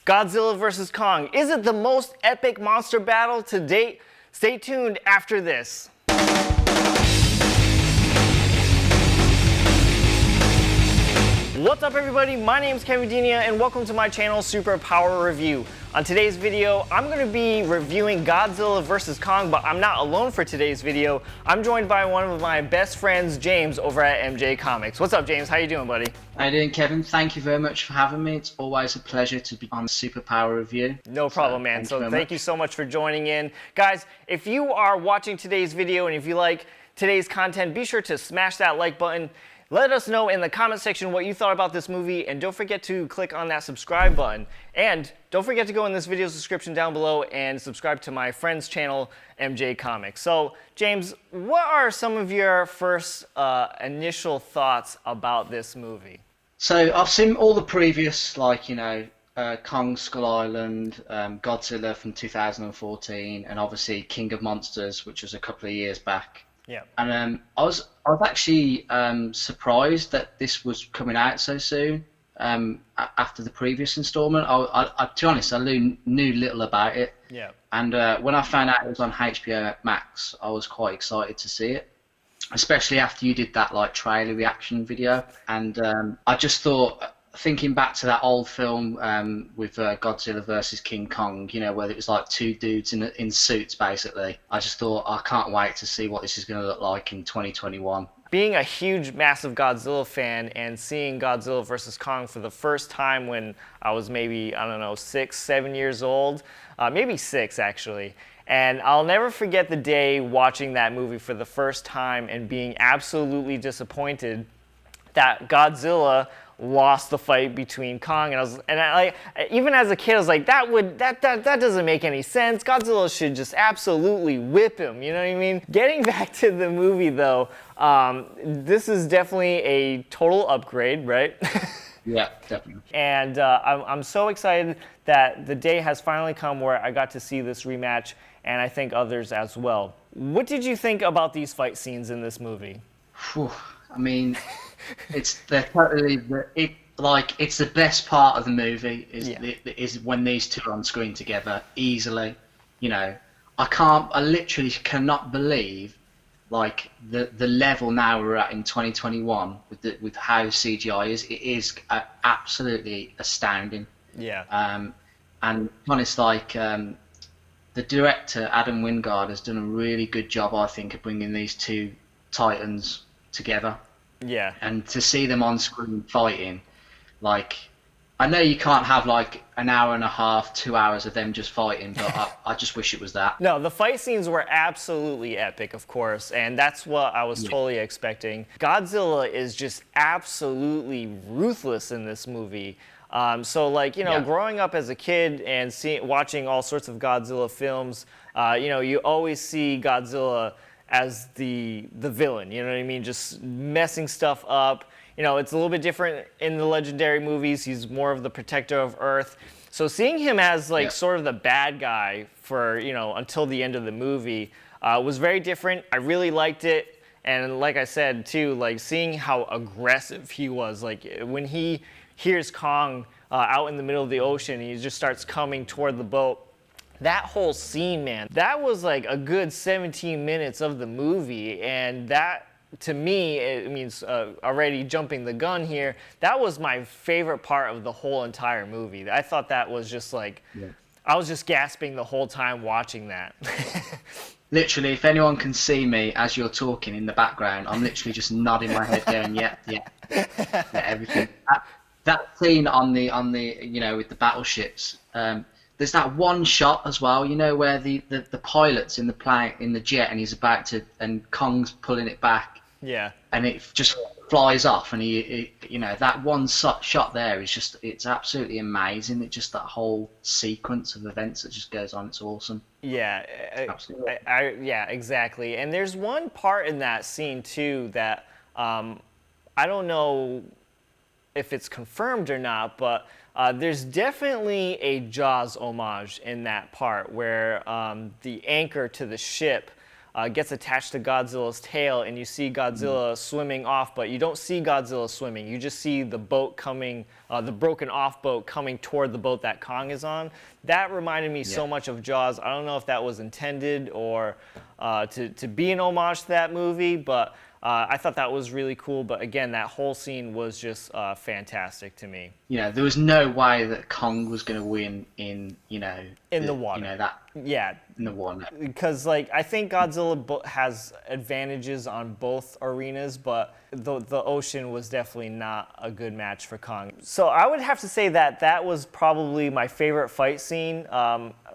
Godzilla vs. Kong. Is it the most epic monster battle to date? Stay tuned after this. What's up everybody, my name is Kevin Denia and welcome to my channel Superpower Review. On today's video, I'm going to be reviewing Godzilla vs. Kong, but I'm not alone for today's video. I'm joined by one of my best friends, James, over at MJ Comics. What's up, James? How you doing, buddy? How you doing, Kevin? Thank you very much for having me. It's always a pleasure to be on Superpower Review. No problem, man. So thank you so much for joining in. Guys, if you are watching today's video and if you like today's content, be sure to smash that like button. Let us know in the comment section what you thought about this movie, and don't forget to click on that subscribe button. And don't forget to go in this video's description down below and subscribe to my friend's channel, MJ Comics. So, James, what are some of your first initial thoughts about this movie? So, I've seen all the previous, like, Kong Skull Island, Godzilla from 2014, and obviously King of Monsters, which was a couple of years back. Yeah. And I was actually surprised that this was coming out so soon after the previous installment. To be honest, I knew little about it. Yeah. And when I found out it was on HBO Max, I was quite excited to see it, especially after you did that like trailer reaction video. And I just thought, thinking back to that old film with Godzilla versus King Kong, where it was like two dudes in suits basically. I just thought, I can't wait to see what this is going to look like in 2021. Being a huge, massive Godzilla fan and seeing Godzilla vs. Kong for the first time when I was maybe, I don't know, 6, 7 years old, maybe 6 actually. And I'll never forget the day watching that movie for the first time and being absolutely disappointed that Godzilla lost the fight between Kong, and even as a kid I was like, that doesn't make any sense. Godzilla should just absolutely whip him, you know what I mean? Getting back to the movie though, this is definitely a total upgrade, right? Yeah, definitely. And I'm so excited that the day has finally come where I got to see this rematch, and I think others as well. What did you think about these fight scenes in this movie? Whew. I mean, it's the best part of the movie is when these two are on screen together easily. I literally cannot believe like the level now we're at in 2021 with how CGI is. It is absolutely astounding. Yeah. And honest, the director Adam Wingard has done a really good job, I think, of bringing these two titans together. Yeah. And to see them on screen fighting, I know you can't have like an hour and a half, 2 hours of them just fighting, but I just wish it was that. No, the fight scenes were absolutely epic, of course, and that's what I was totally expecting. Godzilla is just absolutely ruthless in this movie. Growing up as a kid and watching all sorts of Godzilla films, you always see Godzilla as the villain, you know what I mean? Just messing stuff up. It's a little bit different in the legendary movies. He's more of the protector of Earth. So seeing him as sort of the bad guy for, until the end of the movie was very different. I really liked it. And like I said too, seeing how aggressive he was, when he hears Kong out in the middle of the ocean, he just starts coming toward the boat. That whole scene, man, that was like a good 17 minutes of the movie, and that, to me, it means already jumping the gun here, that was my favorite part of the whole entire movie. I thought that was just I was just gasping the whole time watching that. Literally, if anyone can see me as you're talking in the background, I'm literally just nodding my head going, yeah, everything. That scene on the with the battleships, there's that one shot as well, where the pilot's in the plane, in the jet, and he's about to, and Kong's pulling it back. Yeah. And it just flies off, and that one shot there is just, it's absolutely amazing. It's just that whole sequence of events that just goes on. It's awesome. Yeah. Absolutely. Yeah, exactly. And there's one part in that scene too that I don't know if it's confirmed or not, but there's definitely a Jaws homage in that part where the anchor to the ship gets attached to Godzilla's tail, and you see Godzilla swimming off, but you don't see Godzilla swimming. You just see the boat coming, the broken off boat coming toward the boat that Kong is on. That reminded me so much of Jaws. I don't know if that was intended or to be an homage to that movie, but I thought that was really cool. But again, that whole scene was just fantastic to me. Yeah, there was no way that Kong was going to win in, the water. In the water. Because I think Godzilla has advantages on both arenas, but the ocean was definitely not a good match for Kong. So I would have to say that was probably my favorite fight scene.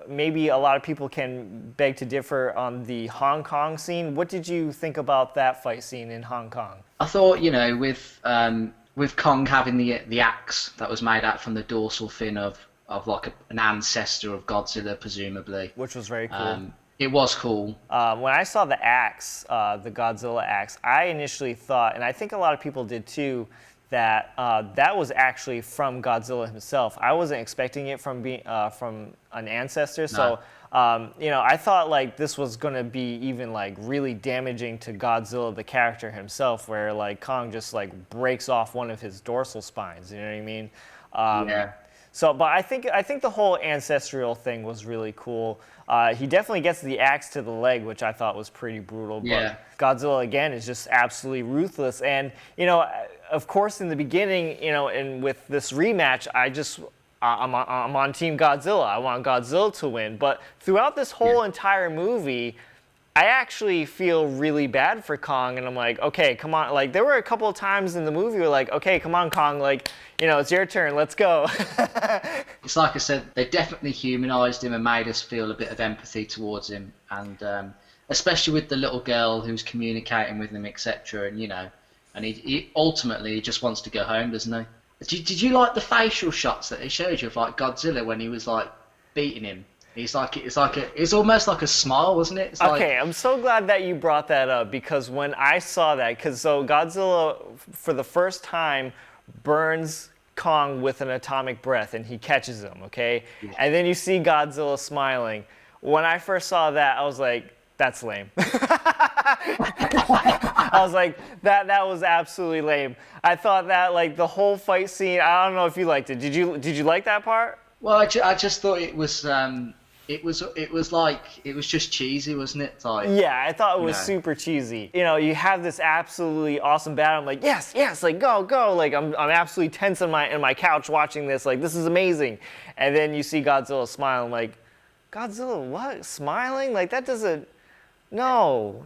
Maybe a lot of people can beg to differ on the Hong Kong scene. What did you think about that fight scene in Hong Kong? I thought, with Kong having the axe that was made out from the dorsal fin of an ancestor of Godzilla, presumably. Which was very cool. It was cool. When I saw the axe, the Godzilla axe, I initially thought, and I think a lot of people did too, that that was actually from Godzilla himself. I wasn't expecting it from an ancestor. No. So I thought this was gonna be even really damaging to Godzilla the character himself, where Kong just breaks off one of his dorsal spines. You know what I mean? Yeah. So, but I think the whole ancestral thing was really cool. He definitely gets the axe to the leg, which I thought was pretty brutal. Yeah. But Godzilla again is just absolutely ruthless. And of course, in the beginning, and with this rematch, I'm on Team Godzilla. I want Godzilla to win. But throughout this whole entire movie, I actually feel really bad for Kong, and I'm like, okay, come on. There were a couple of times in the movie where okay, come on, Kong, it's your turn, let's go. It's like I said, they definitely humanized him and made us feel a bit of empathy towards him, and especially with the little girl who's communicating with him, etc. And he ultimately just wants to go home, doesn't he? Did you like the facial shots that they showed you of Godzilla when he was beating him? It's almost like a smile, wasn't it? Okay, I'm so glad that you brought that up, because when I saw that, Godzilla for the first time burns Kong with an atomic breath and he catches him, okay? Yeah. And then you see Godzilla smiling. When I first saw that, I was like, that's lame. I was like, that was absolutely lame. I thought that the whole fight scene, I don't know if you liked it. Did you like that part? Well, I just thought it was just cheesy, wasn't it? Yeah, I thought it was super cheesy. You have this absolutely awesome battle. I'm like, yes, go. I'm absolutely tense on my couch watching this. This is amazing. And then you see Godzilla smile. I'm like, Godzilla, what? Smiling? That doesn't. No.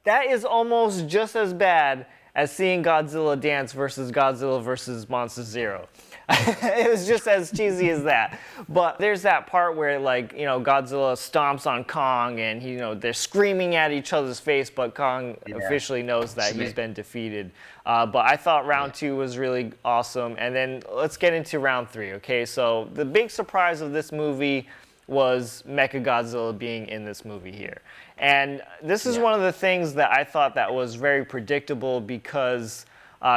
That is almost just as bad as seeing Godzilla dance versus Godzilla versus Monster Zero. It was just as cheesy as that. But there's that part where Godzilla stomps on Kong and they're screaming at each other's face, but Kong officially knows that he's been defeated. But I thought round 2 was really awesome. And then let's get into round 3, okay? So the big surprise of this movie was Mechagodzilla being in this movie here. And this is one of the things that I thought that was very predictable, because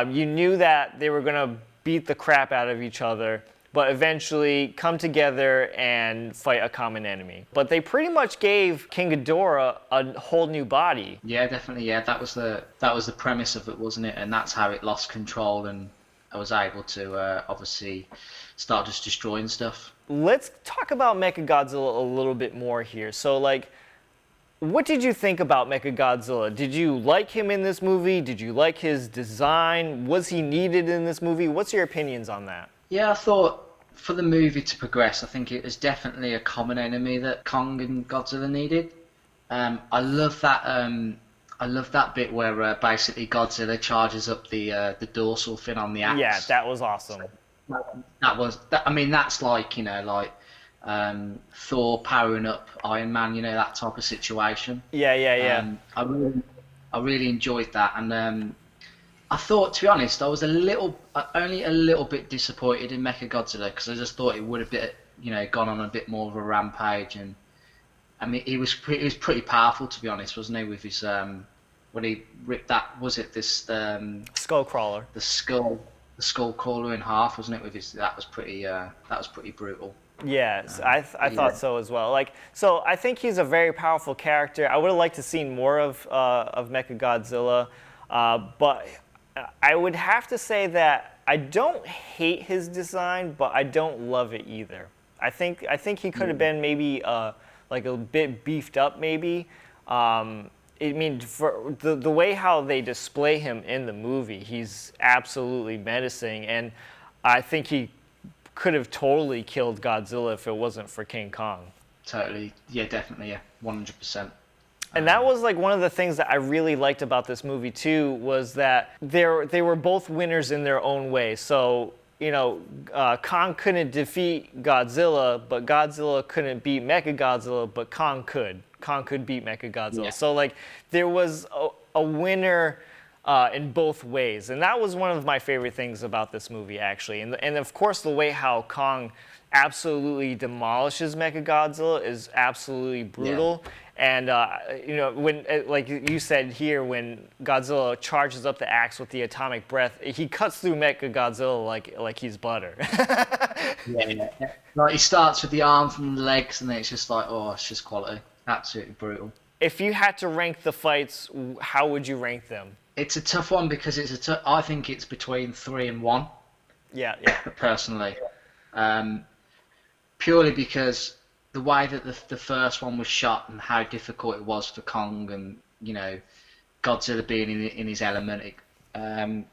you knew that they were going to beat the crap out of each other, but eventually come together and fight a common enemy. But they pretty much gave King Ghidorah a whole new body. Yeah, definitely. Yeah, that was the premise of it, wasn't it? And that's how it lost control, and I was able to obviously start just destroying stuff. Let's talk about Mechagodzilla a little bit more here. So, what did you think about Mechagodzilla? Did you like him in this movie? Did you like his design? Was he needed in this movie? What's your opinions on that? Yeah, I thought for the movie to progress, I think it was definitely a common enemy that Kong and Godzilla needed. I love that bit where basically Godzilla charges up the dorsal fin on the axe. Yeah, that was awesome. I mean, that's Thor powering up Iron Man, that type of situation. Yeah. I really enjoyed that, and I thought, to be honest, I was only a little bit disappointed in Mechagodzilla, because I just thought it would have gone on a bit more of a rampage, and I mean, he was pretty powerful, to be honest, wasn't he? With his when he ripped that, was it this skull crawler? The skull. the skull crawler in half, wasn't it? With his that was pretty brutal. Yes, I Yeah, thought so as well. Like, so I think he's a very powerful character. I would have liked to seen more of Mechagodzilla, but I would have to say that I don't hate his design, but I don't love it either. I think he could have been maybe like a bit beefed up, maybe. I mean, for the way how they display him in the movie, he's absolutely menacing, and I think he could have totally killed Godzilla if it wasn't for King Kong. totally. Yeah, definitely. Yeah, 100%. And that was like one of the things that I really liked about this movie too, was that they were both winners in their own way. So, Kong couldn't defeat Godzilla, but Godzilla couldn't beat Mechagodzilla, but Kong could. Kong could beat Mechagodzilla. Yeah. So like there was a winner in both ways, and that was one of my favorite things about this movie actually. And of course the way how Kong absolutely demolishes Mechagodzilla is absolutely brutal. Yeah. And when, like you said here, when Godzilla charges up the axe with the atomic breath, he cuts through Mechagodzilla like he's butter. Yeah. Like he starts with the arm from the legs, and then it's just like, oh, it's just quality. Absolutely brutal. If you had to rank the fights, how would you rank them? It's a tough one because I think it's between 3 and 1, Yeah. personally. Purely because the way that the first one was shot and how difficult it was for Kong, and Godzilla being in his element, and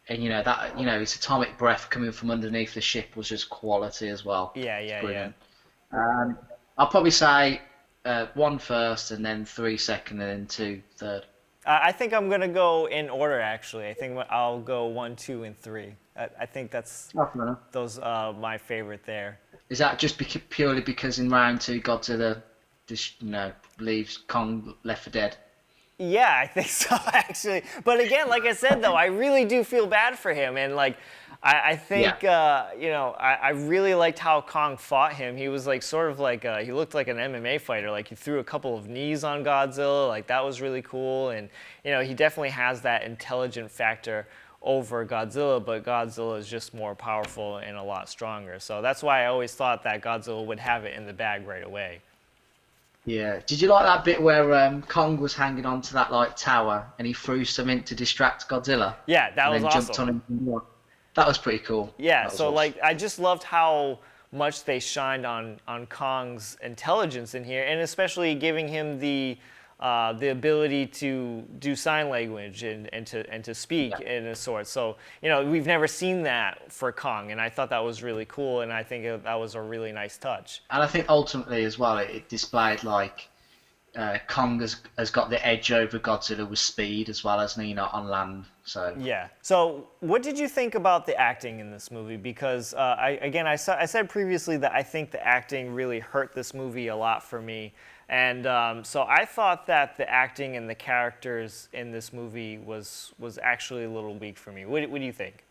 that his atomic breath coming from underneath the ship was just quality as well. Yeah. Brilliant. I'll probably say 1 first, and then 3 second, and then 2 third. I think I'm gonna go in order actually. I think I'll go 1, 2, and 3. I think that's those my favorite there. Is that just purely because in round 2 Godzilla just leaves Kong left for dead? Yeah, I think so actually. But again, like I said though, I really do feel bad for him, and like I think I really liked how Kong fought him. He was like sort of like he looked like an MMA fighter. Like he threw a couple of knees on Godzilla. Like that was really cool, and he definitely has that intelligent factor over Godzilla, but Godzilla is just more powerful and a lot stronger. So that's why I always thought that Godzilla would have it in the bag right away. Yeah. Did you like that bit where Kong was hanging onto that like tower and he threw something to distract Godzilla? Yeah, that was and then awesome. jumped on him. That was pretty cool. Yeah, That was so awesome. like I just loved how much they shined on Kong's intelligence in here, and especially giving him the ability to do sign language and to speak in a sort. So we've never seen that for Kong, and I thought that was really cool, and I think that was a really nice touch. And I think ultimately as well, it displayed like Kong has got the edge over Godzilla with speed as well as on land. So Yeah. So what did you think about the acting in this movie? Because I said previously that I think the acting really hurt this movie a lot for me. And so I thought that the acting and the characters in this movie was actually a little weak for me. What do you think?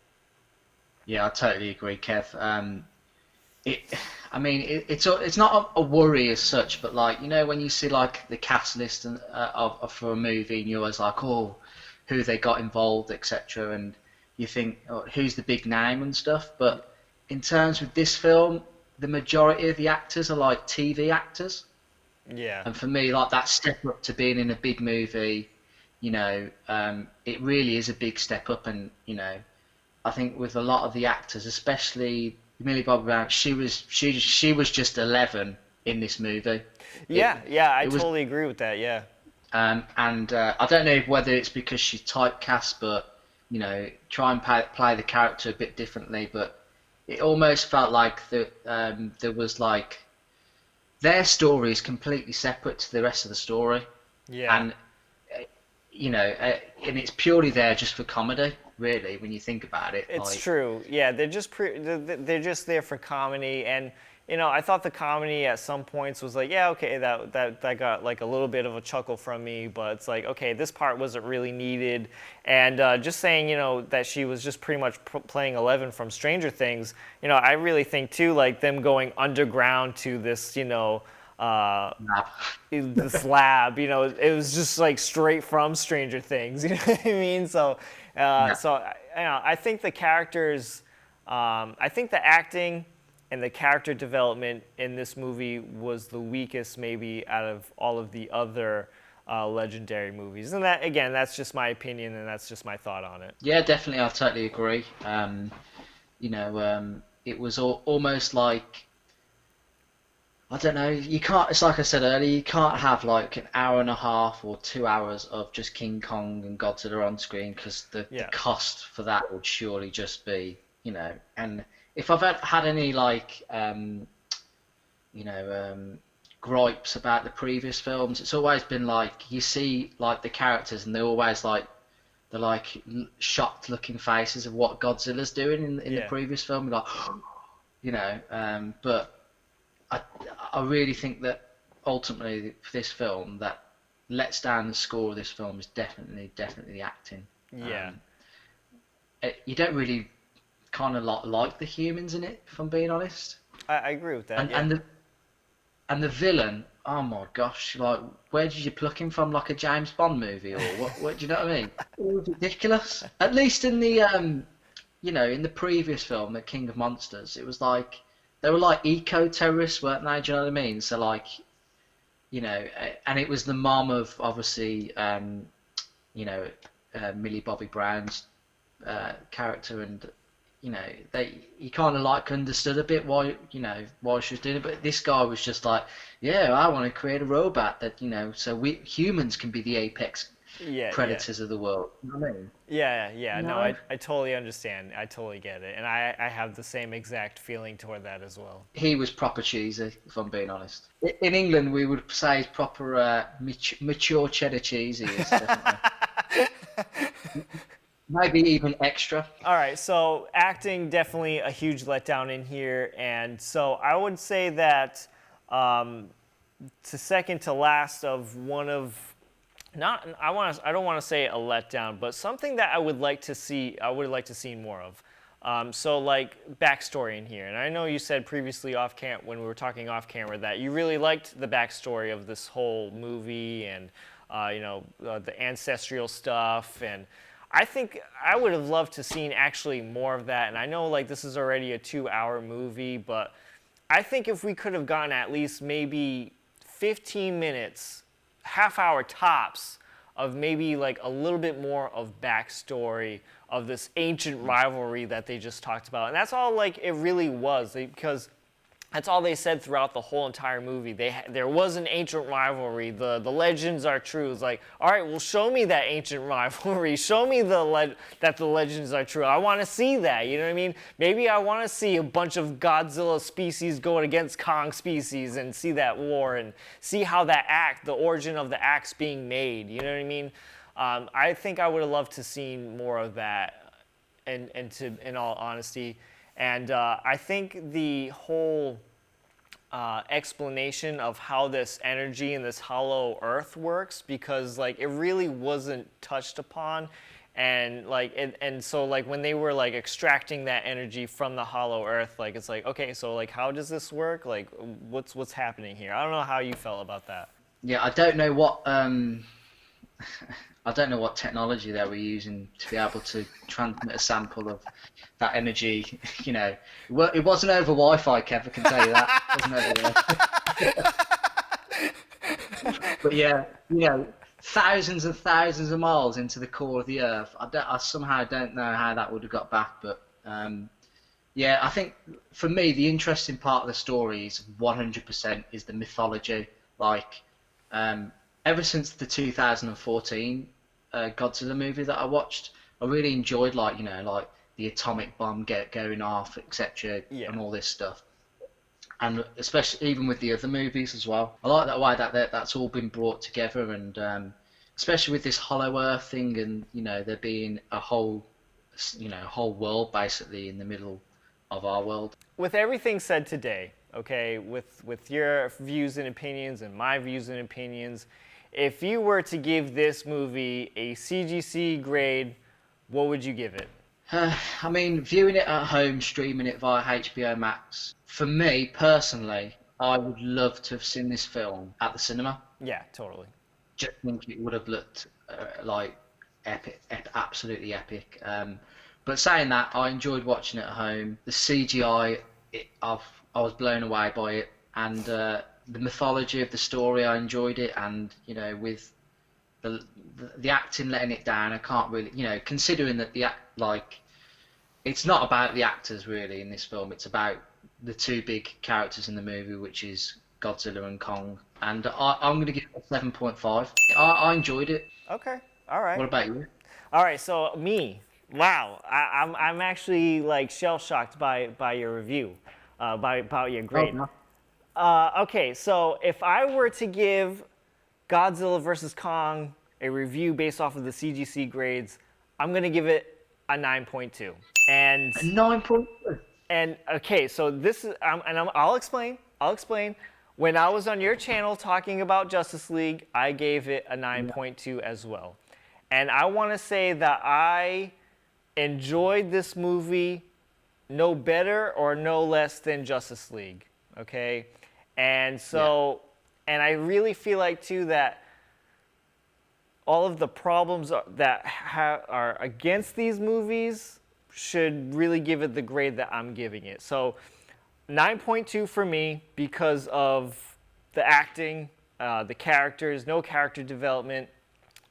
yeah, I totally agree, Kev. It's not a worry as such, but like when you see like the cast list for a movie, and you're always like, oh, who they got involved, etc., and you think, oh, who's the big name and stuff. But in terms of this film, the majority of the actors are like TV actors. Yeah. And for me, like that step up to being in a big movie, it really is a big step up. And I think with a lot of the actors, especially Millie Bobby Brown, she was just 11 in this movie. I totally agree with that. Yeah. And I don't know whether it's because she's typecast, but try and play the character a bit differently. But it almost felt like there was like their story is completely separate to the rest of the story. Yeah. And and it's purely there just for comedy, really, when you think about it. It's true. Yeah, they're just they're just there for comedy, and I thought the comedy at some points was like, yeah, okay, that got like a little bit of a chuckle from me, but it's like, okay, this part wasn't really needed, and just saying, that she was just pretty much playing 11 from Stranger Things, I really think too, like them going underground to this, this lab, it was just like straight from Stranger Things, you know what I mean? So I think the characters, I think the acting and the character development in this movie was the weakest maybe out of all of the other legendary movies. And that, again, that's just my opinion and that's just my thought on it. Yeah, definitely, I totally agree. It was almost like, I don't know, you can't, it's like I said earlier, you can't have like an hour and a half or 2 hours of just King Kong and Godzilla on screen, because the cost for that would surely just be, and if I've had any like, gripes about the previous films, it's always been like, you see like the characters and they're always like, they're like shocked looking faces of what Godzilla's doing in the previous film, like, but I really think that ultimately for this film, that lets down the score of this film is definitely the acting. Yeah. You don't really kind of like the humans in it, if I'm being honest. I agree with that. And the villain, oh my gosh, like, where did you pluck him from? Like a James Bond movie, or what do you know what I mean? It was ridiculous. At least in the in the previous film, The King of Monsters, it was like, they were like eco-terrorists, weren't they? Do you know what I mean? So like, and it was the mom of, obviously, Millie Bobby Brown's character, and you kind of like understood a bit why she was doing it, but this guy was just like, yeah, I want to create a robot that, so we humans can be the apex predators of the world. You know what I mean? Yeah. No, I totally understand. I totally get it, and I have the same exact feeling toward that as well. He was proper cheesy, if I'm being honest. In England, we would say he's proper mature cheddar cheese. He is, definitely. Maybe even extra. All right, so acting, definitely a huge letdown in here, and so I would say that to second to last of one of, I don't want to say a letdown, but something that I would like to see more of. So like backstory in here, and I know you said previously when we were talking off camera, that you really liked the backstory of this whole movie, and the ancestral stuff, and I think I would have loved to seen actually more of that. And I know like this is already a 2-hour movie, but I think if we could have gotten at least maybe 15 minutes, half hour tops, of maybe like a little bit more of backstory of this ancient rivalry that they just talked about. And that's all like it really was, because that's all they said throughout the whole entire movie. There was an ancient rivalry. The legends are true. It's like, all right, well, show me that ancient rivalry. Show me that the legends are true. I want to see that. You know what I mean? Maybe I want to see a bunch of Godzilla species going against Kong species and see that war and see how the origin of the axe being made. You know what I mean? I think I would have loved to seen more of that, in all honesty. And I think the whole explanation of how this energy in this hollow earth works, because like it really wasn't touched upon, and so like when they were like extracting that energy from the hollow earth, like it's like, okay, so like how does this work? Like what's happening here? I don't know how you felt about that. Yeah, I don't know what I don't know what technology they were using to be able to transmit a sample of that energy. It wasn't over Wi-Fi, Kev, I can tell you that. It wasn't over there. But yeah, thousands and thousands of miles into the core of the Earth. I somehow don't know how that would have got back, but I think for me the interesting part of the story is 100% is the mythology. Like, ever since the 2014 Godzilla movie that I watched, I really enjoyed like the atomic bomb going off, etc., and all this stuff. And especially even with the other movies as well, I like that way that's all been brought together, and especially with this Hollow Earth thing, and there being a whole world basically in the middle of our world. With everything said today, okay, with your views and opinions and my views and opinions, if you were to give this movie a CGC grade, what would you give it? I mean, viewing it at home, streaming it via HBO Max, for me personally, I would love to have seen this film at the cinema. Yeah, totally. Just think it would have looked like epic, absolutely epic. But But saying that, I enjoyed watching it at home. The CGI, I was blown away by it, and the mythology of the story, I enjoyed it, and with the acting letting it down, I can't really, considering that it's not about the actors really in this film. It's about the two big characters in the movie, which is Godzilla and Kong. And I'm going to give it a 7.5. I enjoyed it. Okay, all right. What about you? All right, so me, wow, I'm actually like shell shocked by your review, about your grade. Oh, no. Okay, so if I were to give Godzilla vs. Kong a review based off of the CGC grades, I'm gonna give it a 9.2. And A 9.2. and okay, so this is, I'll explain. When I was on your channel talking about Justice League, I gave it a 9.2 as well. And I want to say that I enjoyed this movie no better or no less than Justice League, okay? And so, and I really feel like too that all of the problems that are against these movies should really give it the grade that I'm giving it. So 9.2 for me because of the acting, the characters, no character development.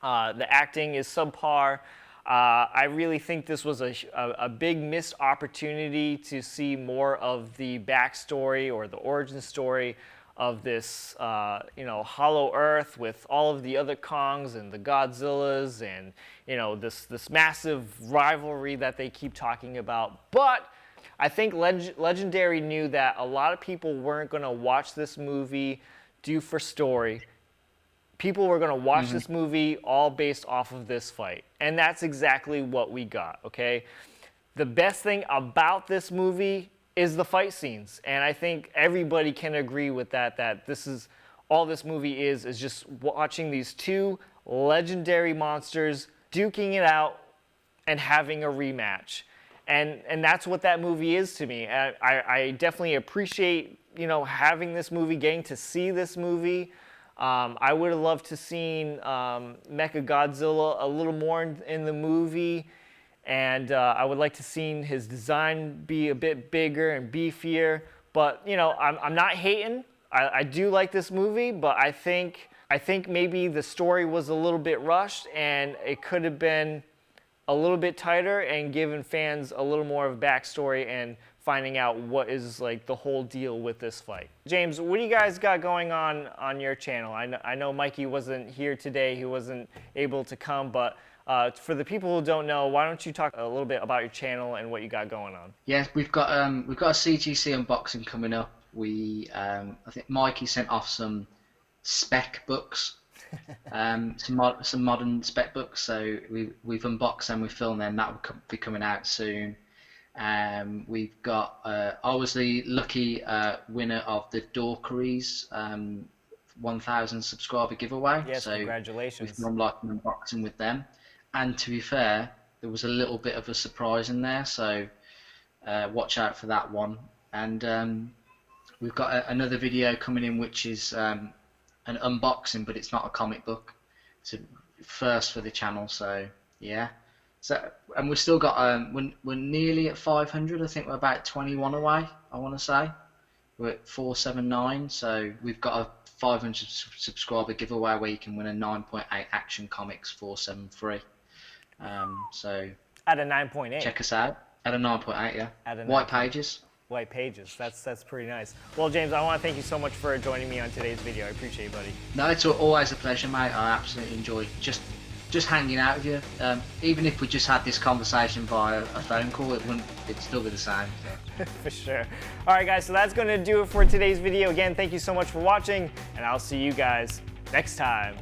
The acting is subpar. I really think this was a big missed opportunity to see more of the backstory or the origin story of this, Hollow Earth with all of the other Kongs and the Godzillas and, this massive rivalry that they keep talking about. But I think Legendary knew that a lot of people weren't going to watch this movie due for story. People were going to watch this movie all based off of this fight. And that's exactly what we got, okay? The best thing about this movie is the fight scenes. And I think everybody can agree with that this is all this movie is just watching these two legendary monsters duking it out and having a rematch. And that's what that movie is to me. I definitely appreciate, having this movie, getting to see this movie. I would have loved to seen Mechagodzilla a little more in the movie, and I would like to seen his design be a bit bigger and beefier. But I'm not hating. I do like this movie, but I think maybe the story was a little bit rushed, and it could have been a little bit tighter and given fans a little more of a backstory and finding out what is like the whole deal with this fight. James, what do you guys got going on your channel? I know Mikey wasn't here today. He wasn't able to come, but for the people who don't know, why don't you talk a little bit about your channel and what you got going on? Yes, we've got a CGC unboxing coming up. I think Mikey sent off some spec books. Some modern spec books, so we've unboxed them, we've filmed them. That will be coming out soon. We've got I was the lucky winner of the Dorkeries 1,000 subscriber giveaway. Yes, so congratulations. We've done like an unboxing with them, and to be fair, there was a little bit of a surprise in there, so watch out for that one. And we've got another video coming in, which is an unboxing, but it's not a comic book. It's a first for the channel, so yeah. So, and we've still got we're nearly at 500. I think we're about 21 away, I want to say. We're at 479, so we've got a 500 subscriber giveaway where you can win a 9.8 Action Comics 473. So at a 9.8. check us out at a 9.8. Yeah. At a White pages. White pages. That's pretty nice. Well, James, I want to thank you so much for joining me on today's video. I appreciate it, buddy. No, it's always a pleasure, mate. I absolutely enjoy just hanging out with you. Even if we just had this conversation via a phone call, it'd still be the same. So. For sure. All right, guys. So that's going to do it for today's video. Again, thank you so much for watching, and I'll see you guys next time.